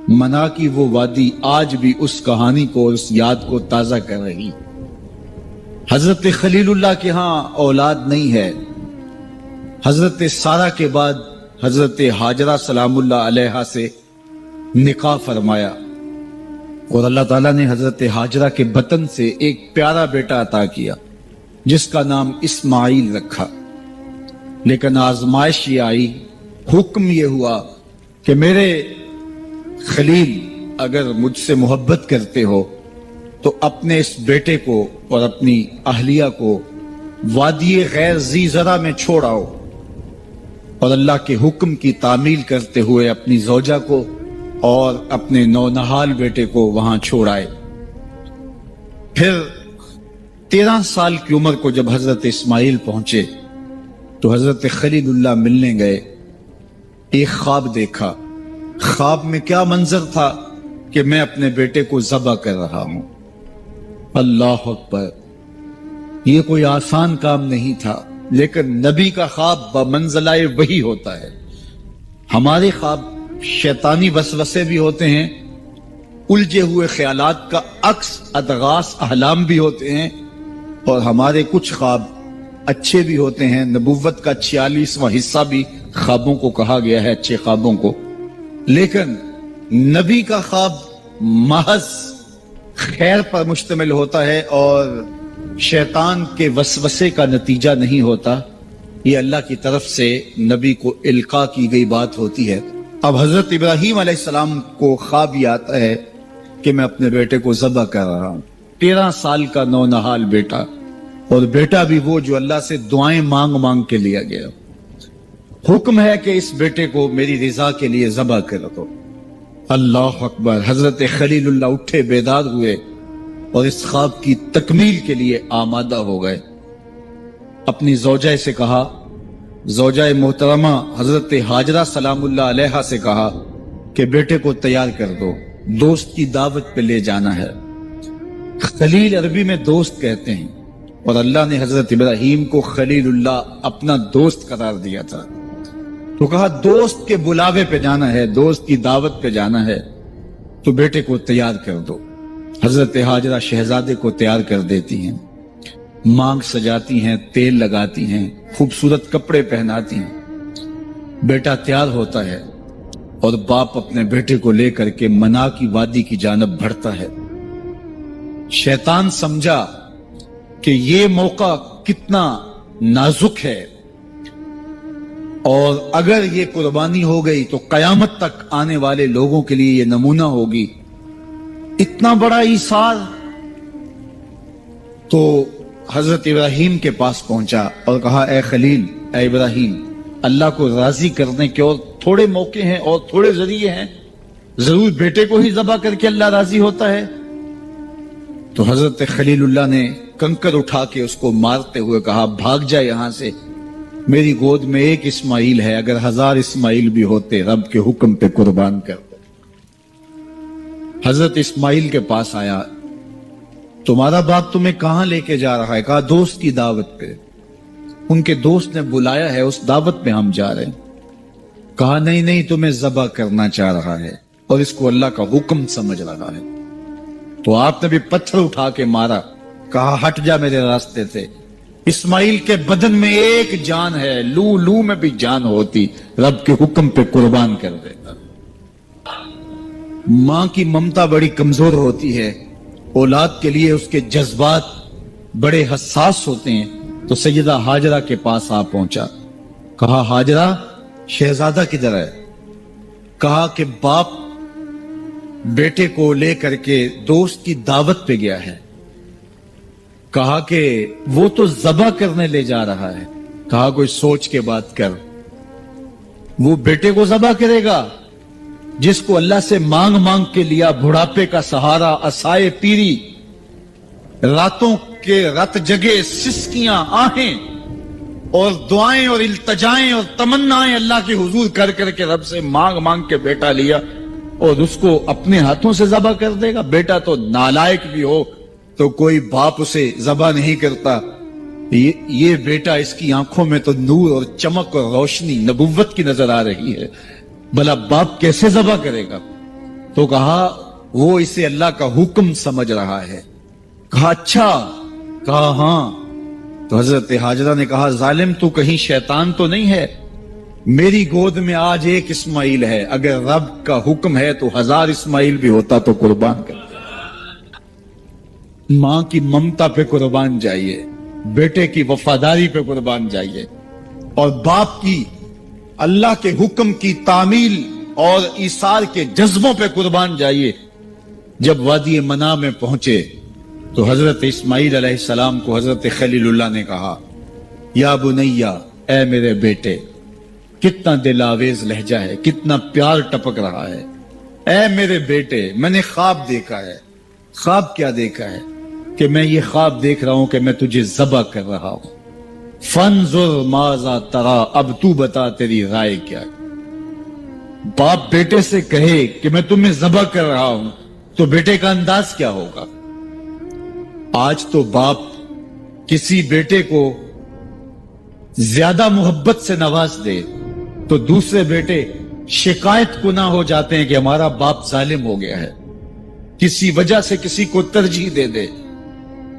منا کی وہ وادی آج بھی اس کہانی کو اور اس یاد کو تازہ کر رہی۔ حضرت خلیل اللہ کے ہاں اولاد نہیں ہے۔ حضرت سارہ کے بعد حضرت ہاجرہ سلام اللہ علیہا سے نکاح فرمایا اور اللہ تعالیٰ نے حضرت ہاجرہ کے بطن سے ایک پیارا بیٹا عطا کیا جس کا نام اسماعیل رکھا۔ لیکن آزمائش یہ آئی، حکم یہ ہوا کہ میرے خلیل اگر مجھ سے محبت کرتے ہو تو اپنے اس بیٹے کو اور اپنی اہلیہ کو وادی غیر ذی زرع میں چھوڑ آؤ، اور اللہ کے حکم کی تعمیل کرتے ہوئے اپنی زوجہ کو اور اپنے نونہال بیٹے کو وہاں چھوڑ آئے۔ پھر 13 سال کی عمر کو جب حضرت اسماعیل پہنچے تو حضرت خلیل اللہ ملنے گئے۔ ایک خواب دیکھا۔ خواب میں کیا منظر تھا کہ میں اپنے بیٹے کو ذبح کر رہا ہوں۔ اللہ اکبر! یہ کوئی آسان کام نہیں تھا، لیکن نبی کا خواب بمنزلہ وحی ہوتا ہے۔ ہمارے خواب شیطانی وسوسے بھی ہوتے ہیں، الجھے ہوئے خیالات کا عکس ادغاث احلام بھی ہوتے ہیں، اور ہمارے کچھ خواب اچھے بھی ہوتے ہیں۔ نبوت کا 46واں حصہ بھی خوابوں کو کہا گیا ہے، اچھے خوابوں کو۔ لیکن نبی کا خواب محض خیر پر مشتمل ہوتا ہے اور شیطان کے وسوسے کا نتیجہ نہیں ہوتا، یہ اللہ کی طرف سے نبی کو القاء کی گئی بات ہوتی ہے۔ اب حضرت ابراہیم علیہ السلام کو خواب یہ آتا ہے کہ میں اپنے بیٹے کو ذبح کر رہا ہوں، 13 سال کا نونہال بیٹا، اور بیٹا بھی وہ جو اللہ سے دعائیں مانگ مانگ کے لیا گیا۔ حکم ہے کہ اس بیٹے کو میری رضا کے لیے ذبح کر دو۔ اللہ اکبر! حضرت خلیل اللہ اٹھے، بیدار ہوئے اور اس خواب کی تکمیل کے لیے آمادہ ہو گئے۔ اپنی زوجہ سے کہا، زوجہ محترمہ حضرت ہاجرہ سلام اللہ علیہا سے کہا کہ بیٹے کو تیار کر دو، دوست کی دعوت پہ لے جانا ہے۔ خلیل عربی میں دوست کہتے ہیں، اور اللہ نے حضرت ابراہیم کو خلیل اللہ اپنا دوست قرار دیا تھا، تو کہا دوست کے بلاوے پہ جانا ہے، دوست کی دعوت پہ جانا ہے، تو بیٹے کو تیار کر دو۔ حضرت ہاجرہ شہزادے کو تیار کر دیتی ہیں، مانگ سجاتی ہیں، تیل لگاتی ہیں، خوبصورت کپڑے پہناتی ہیں۔ بیٹا تیار ہوتا ہے اور باپ اپنے بیٹے کو لے کر کے منا کی وادی کی جانب بڑھتا ہے۔ شیطان سمجھا کہ یہ موقع کتنا نازک ہے، اور اگر یہ قربانی ہو گئی تو قیامت تک آنے والے لوگوں کے لیے یہ نمونہ ہوگی، اتنا بڑا ایثار۔ تو حضرت ابراہیم کے پاس پہنچا اور کہا، اے خلیل، اے ابراہیم، اللہ کو راضی کرنے کے اور تھوڑے موقع ہیں اور تھوڑے ذریعے ہیں، ضرور بیٹے کو ہی ذبح کر کے اللہ راضی ہوتا ہے؟ تو حضرت خلیل اللہ نے کنکر اٹھا کے اس کو مارتے ہوئے کہا، بھاگ جا یہاں سے، میری گود میں ایک اسماعیل ہے، اگر 1000 اسماعیل بھی ہوتے رب کے حکم پہ قربان کر دو۔ حضرت اسماعیل کے پاس آیا، تمہارا باپ تمہیں کہاں لے کے جا رہا ہے؟ کہا دوست کی دعوت پہ، ان کے دوست نے بلایا ہے، اس دعوت پہ ہم جا رہے ہیں۔ کہا نہیں نہیں، تمہیں ذبح کرنا چاہ رہا ہے اور اس کو اللہ کا حکم سمجھ رہا ہے۔ تو آپ نے بھی پتھر اٹھا کے مارا، کہا ہٹ جا میرے راستے سے، اسماعیل کے بدن میں ایک جان ہے، لو لو میں بھی جان ہوتی، رب کے حکم پہ قربان کر دیتا۔ ماں کی ممتا بڑی کمزور ہوتی ہے، اولاد کے لیے اس کے جذبات بڑے حساس ہوتے ہیں۔ تو سیدہ ہاجرہ کے پاس آ پہنچا، کہا ہاجرہ، شہزادہ کدھر ہے؟ کہا کہ باپ بیٹے کو لے کر کے دوست کی دعوت پہ گیا ہے۔ کہا کہ وہ تو ذبح کرنے لے جا رہا ہے۔ کہا کوئی سوچ کے بات کر، وہ بیٹے کو ذبح کرے گا جس کو اللہ سے مانگ مانگ کے لیا، بڑھاپے کا سہارا، عصائے پیری، راتوں کے رت جگے، سسکیاں، آہیں اور دعائیں اور التجائیں اور تمنائیں اللہ کے حضور کر کر کے رب سے مانگ مانگ کے بیٹا لیا، اور اس کو اپنے ہاتھوں سے ذبح کر دے گا؟ بیٹا تو نالائق بھی ہو تو کوئی باپ اسے ذبح نہیں کرتا۔ یہ بیٹا، اس کی آنکھوں میں تو نور اور چمک اور روشنی نبوت کی نظر آ رہی ہے، بھلا باپ کیسے ذبح کرے گا؟ تو کہا وہ اسے اللہ کا حکم سمجھ رہا ہے. کہا اچھا؟ کہا ہاں. تو حضرت ہاجرہ نے کہا ظالم تو کہیں شیطان تو نہیں ہے؟ میری گود میں آج ایک اسماعیل ہے، اگر رب کا حکم ہے تو 1000 اسماعیل بھی ہوتا تو قربان کر. ماں کی ممتا پہ قربان جائیے، بیٹے کی وفاداری پہ قربان جائیے، اور باپ کی اللہ کے حکم کی تعمیل اور ایثار کے جذبوں پہ قربان جائیے. جب وادی منا میں پہنچے تو حضرت اسماعیل علیہ السلام کو حضرت خلیل اللہ نے کہا یا بنیا، اے میرے بیٹے. کتنا دل آویز لہجہ ہے، کتنا پیار ٹپک رہا ہے. اے میرے بیٹے، میں نے خواب دیکھا ہے. خواب کیا دیکھا ہے؟ کہ میں یہ خواب دیکھ رہا ہوں کہ میں تجھے ذبح کر رہا ہوں. فانظر ماذا ترا، اب تو بتا تیری رائے کیا ہے. باپ بیٹے سے کہے کہ میں تمہیں ذبح کر رہا ہوں تو بیٹے کا انداز کیا ہوگا؟ آج تو باپ کسی بیٹے کو زیادہ محبت سے نواز دے تو دوسرے بیٹے شکایت کو نہ ہو جاتے ہیں کہ ہمارا باپ ظالم ہو گیا ہے. کسی وجہ سے کسی کو ترجیح دے دے،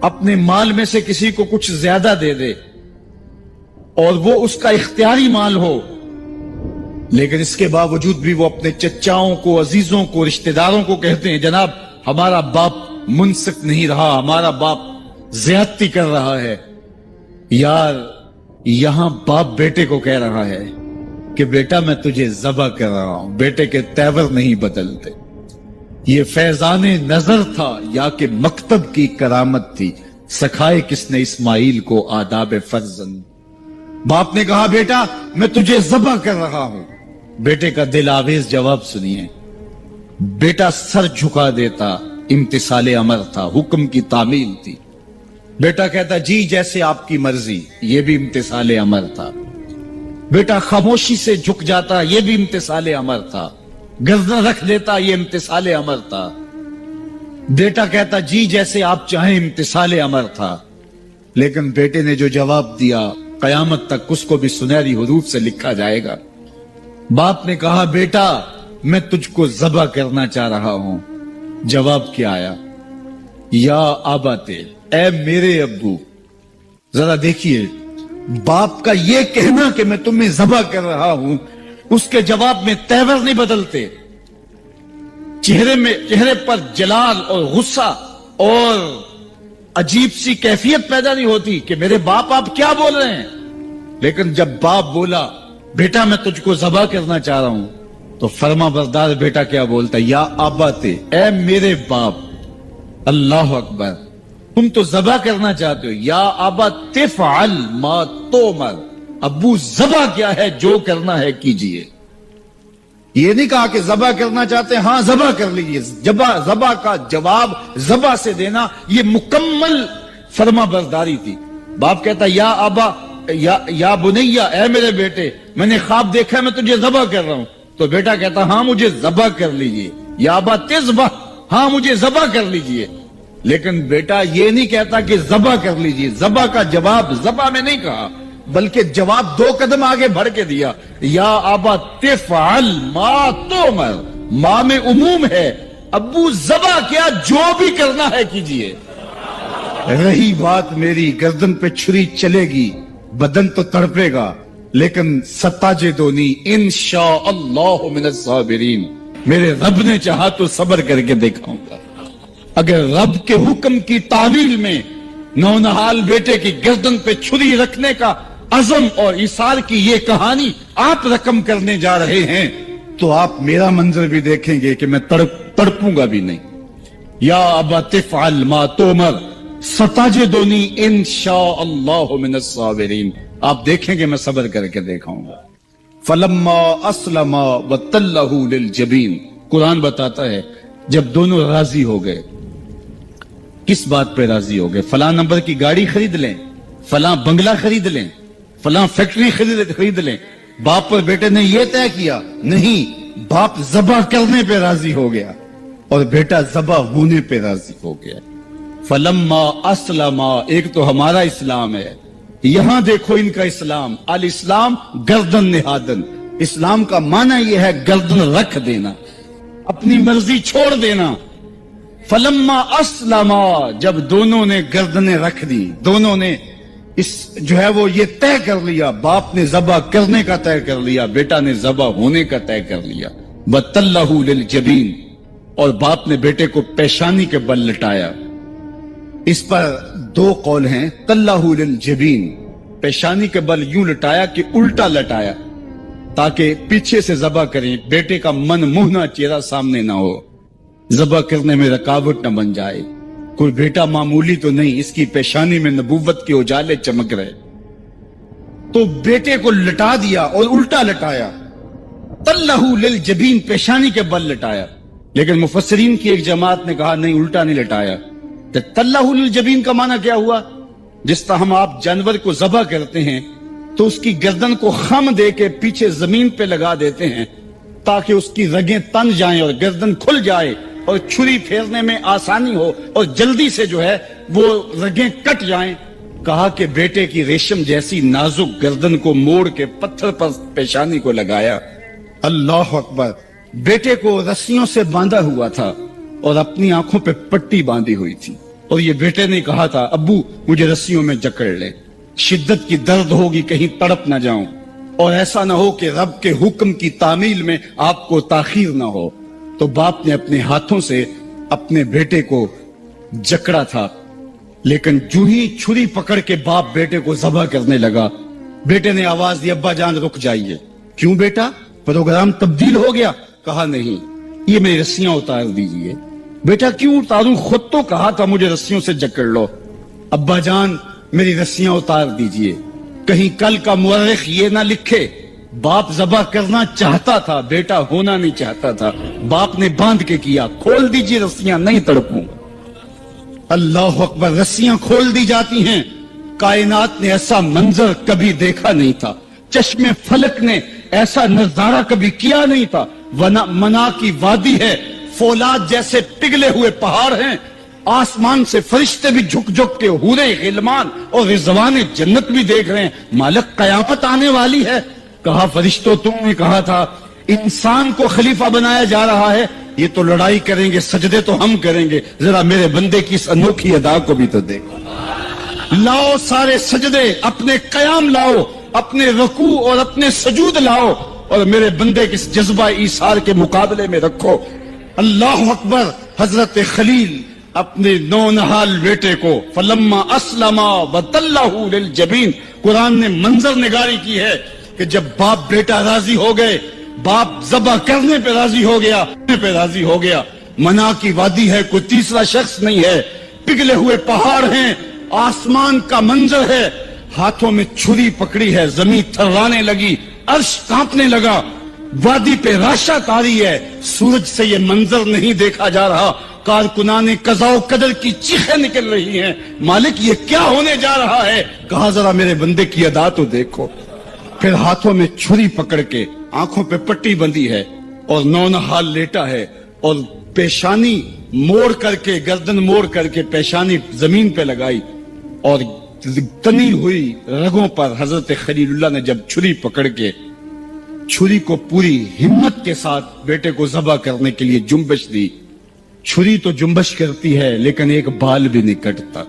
اپنے مال میں سے کسی کو کچھ زیادہ دے دے، اور وہ اس کا اختیاری مال ہو، لیکن اس کے باوجود بھی وہ اپنے چچاؤں کو، عزیزوں کو، رشتہ داروں کو کہتے ہیں جناب ہمارا باپ منصف نہیں رہا، ہمارا باپ زیادتی کر رہا ہے. یار یہاں باپ بیٹے کو کہہ رہا ہے کہ بیٹا میں تجھے ذبح کر رہا ہوں. بیٹے کے تیور نہیں بدلتے. یہ فیضان نظر تھا یا کہ مکتب کی کرامت تھی؟ سکھائے کس نے اسماعیل کو آداب فرزند؟ باپ نے کہا بیٹا میں تجھے ذبح کر رہا ہوں. بیٹے کا دل آویز جواب سنیے. بیٹا سر جھکا دیتا، امتثال امر تھا، حکم کی تعمیل تھی. بیٹا کہتا جی جیسے آپ کی مرضی، یہ بھی امتثال امر تھا. بیٹا خاموشی سے جھک جاتا، یہ بھی امتثال امر تھا. گردن رکھ دیتا، یہ امتثال امر تھا. بیٹا کہتا جی جیسے آپ چاہیں، امتثال امر تھا. لیکن بیٹے نے جو جواب دیا قیامت تک اس کو بھی سنہری حروف سے لکھا جائے گا. باپ نے کہا بیٹا میں تجھ کو ذبح کرنا چاہ رہا ہوں. جواب کیا آیا؟ یا آباتے، اے میرے ابو. ذرا دیکھیے باپ کا یہ کہنا کہ میں تمہیں ذبح کر رہا ہوں، اس کے جواب میں تیور نہیں بدلتے، چہرے پر جلال اور غصہ اور عجیب سی کیفیت پیدا نہیں ہوتی کہ میرے باپ آپ کیا بول رہے ہیں. لیکن جب باپ بولا بیٹا میں تجھ کو ذبح کرنا چاہ رہا ہوں تو فرما بردار بیٹا کیا بولتا؟ یا آباتے، اے میرے باپ. اللہ اکبر. تم تو ذبح کرنا چاہتے ہو. یا آبا تفعل ما تؤمر، ابو ذبح کیا ہے، جو کرنا ہے کیجئے. یہ نہیں کہا کہ ذبح کرنا چاہتے ہیں ہاں ذبح کر لیجئے. ذبح کا جواب ذبح سے دینا یہ مکمل فرما برداری تھی. باپ کہتا یا آبا، یا بنیا، اے میرے بیٹے میں نے خواب دیکھا ہے میں تجھے ذبح کر رہا ہوں. تو بیٹا کہتا ہاں مجھے ذبح کر لیجئے. یا آبا تذبح، ہاں مجھے ذبح کر لیجئے. لیکن بیٹا یہ نہیں کہتا کہ ذبح کر لیجئے. ذبح کا جواب ذبح میں نہیں کہا بلکہ جواب 2 قدم آگے بڑھ کے دیا. یا آبا تفعل ما تؤمر، ماں میں عموم ہے. ابو ذبح کیا، جو بھی کرنا ہے کیجئے. رہی بات میری، گردن پہ چھری چلے گی، بدن تو تڑپے گا، لیکن ستاجدونی انشاءاللہ من الصابرین. میرے رب نے چاہا تو صبر کر کے دکھاؤں گا. اگر رب کے حکم کی تعمیل میں نونہال بیٹے کی گردن پہ چھری رکھنے کا عزم اور ایثار کی یہ کہانی آپ رقم کرنے جا رہے ہیں تو آپ میرا منظر بھی دیکھیں گے کہ میں تڑپوں گا بھی نہیں. یا ابا تفعل ما تؤمر ستجدنی انشاءاللہ من الصابرین. آپ دیکھیں گے میں صبر کر کے دکھاؤں گا. فلما اسلم وتلہ للجبین، قرآن بتاتا ہے جب دونوں راضی ہو گئے. کس بات پہ راضی ہو گئے؟ فلاں نمبر کی گاڑی خرید لیں، فلاں بنگلہ خرید لیں، فلاں فیکٹری خرید لیں. باپ اور بیٹے نے یہ طے کیا نہیں، باپ ذبح کرنے پہ راضی ہو گیا اور بیٹا ذبح ہونے پہ راضی ہو گیا. فلما اسلم، ایک تو ہمارا اسلام ہے، یہاں دیکھو ان کا اسلام. الاسلام گردن نہادن. اسلام کا معنی یہ ہے گردن رکھ دینا. اپنی مرضی چھوڑ دینا. فلما اسلما، جب دونوں نے گردنیں رکھ دی، دونوں نے اس جو ہے وہ یہ طے کر لیا، باپ نے ذبح کرنے کا طے کر لیا، بیٹا نے ذبح ہونے کا طے کر لیا. وَتَلَّهُ لِلْجَبِينِ، اور باپ نے بیٹے کو پیشانی کے بل لٹایا. اس پر دو قول ہیں. تَلَّهُ لِلْجَبِينِ، پیشانی کے بل یوں لٹایا کہ الٹا لٹایا تاکہ پیچھے سے ذبح کریں، بیٹے کا من منہ چہرہ سامنے نہ ہو، ذبح کرنے میں رکاوٹ نہ بن جائے. کوئی بیٹا معمولی تو نہیں، اس کی پیشانی میں نبوت کے اجالے چمک رہے. تو بیٹے کو لٹا دیا اور الٹا لٹایا. تَلَّهُ لِلْجَبِينِ، پیشانی کے بل لٹایا. لیکن مفسرین کی ایک جماعت نے کہا نہیں، الٹا نہیں لٹایا. تو تَلَّهُ لِلْجَبِينِ کا معنی کیا ہوا؟ جس طرح ہم آپ جانور کو ذبح کرتے ہیں تو اس کی گردن کو خم دے کے پیچھے زمین پہ لگا دیتے ہیں تاکہ اس کی رگیں تن جائیں اور گردن کھل جائے اور چھری پھیرنے میں آسانی ہو اور جلدی سے جو ہے وہ رگیں کٹ جائیں. کہا کہ بیٹے کی ریشم جیسی نازک گردن کو موڑ کے پتھر پر پیشانی کو لگایا. اللہ اکبر. بیٹے کو رسیوں سے باندھا ہوا تھا اور اپنی آنکھوں پہ پٹی باندھی ہوئی تھی، اور یہ بیٹے نے کہا تھا ابو مجھے رسیوں میں جکڑ لے، شدت کی درد ہوگی، کہیں تڑپ نہ جاؤں، اور ایسا نہ ہو کہ رب کے حکم کی تعمیل میں آپ کو تاخیر نہ ہو. تو باپ نے اپنے ہاتھوں سے اپنے بیٹے کو جکڑا تھا. لیکن جو ہی چھری پکڑ کے باپ بیٹے کو ذبح کرنے لگا، بیٹے نے آواز دی ابا جان رک جائیے. کیوں بیٹا، پروگرام تبدیل ہو گیا؟ کہا نہیں، یہ میری رسیاں اتار دیجئے. بیٹا کیوں اتاروں، خود تو کہا تھا مجھے رسیوں سے جکڑ لو. ابا جان میری رسیاں اتار دیجئے، کہیں کل کا مورخ یہ نہ لکھے باپ ذبح کرنا چاہتا تھا، بیٹا ہونا نہیں چاہتا تھا. باپ نے باندھ کے کیا. کھول دیجئے رسیاں، نہیں تڑپوں. اللہ اکبر. رسیاں کھول دی جاتی ہیں. کائنات نے ایسا منظر کبھی دیکھا نہیں تھا، چشم فلک نے ایسا نظارہ کبھی کیا نہیں تھا. منا کی وادی ہے، فولاد جیسے پگھلے ہوئے پہاڑ ہیں، آسمان سے فرشتے بھی جھک جھک کے حورے غلمان اور رضوان جنت بھی دیکھ رہے ہیں. مالک قیامت آنے والی ہے. کہا فرشتوں تم نے کہا تھا انسان کو خلیفہ بنایا جا رہا ہے، یہ تو لڑائی کریں گے، سجدے تو ہم کریں گے، ذرا میرے بندے کی اس انوکھی ادا کو بھی تو دیکھو. لاؤ سارے سجدے، اپنے قیام لاؤ، اپنے رکوع اور اپنے سجود لاؤ اور میرے بندے کے اس جذبہ ایثار کے مقابلے میں رکھو. اللہ اکبر. حضرت خلیل اپنے نونہال بیٹے کو فلما اسلما وتلہ للجبین، قرآن نے منظر نگاری کی ہے کہ جب باپ بیٹا راضی ہو گئے، باپ ذبح کرنے پہ راضی ہو گیا. منا کی وادی ہے، کوئی تیسرا شخص نہیں ہے، پگھلے ہوئے پہاڑ ہیں، آسمان کا منظر ہے، ہاتھوں میں چھری پکڑی ہے، زمین تھرانے لگی، عرش کانپنے لگا، وادی پہ راشا تاری ہے. سورج سے یہ منظر نہیں دیکھا جا رہا، کارکنان قضاء و قدر کی چیخیں نکل رہی ہیں. مالک یہ کیا ہونے جا رہا ہے؟ کہا ذرا میرے بندے کی ادا تو دیکھو. پھر ہاتھوں میں چھری پکڑ کے آنکھوں پہ پٹی بندھی ہے اور نونہال لیٹا ہے اور پیشانی موڑ کر کے، گردن موڑ کر کے پیشانی زمین پہ لگائی اور تنی ہوئی رگوں پر حضرت خلیل اللہ نے جب چھری پکڑ کے چھری کو پوری ہمت کے ساتھ بیٹے کو ذبح کرنے کے لیے جنبش دی. چھری تو جنبش کرتی ہے لیکن ایک بال بھی نہیں کٹتا.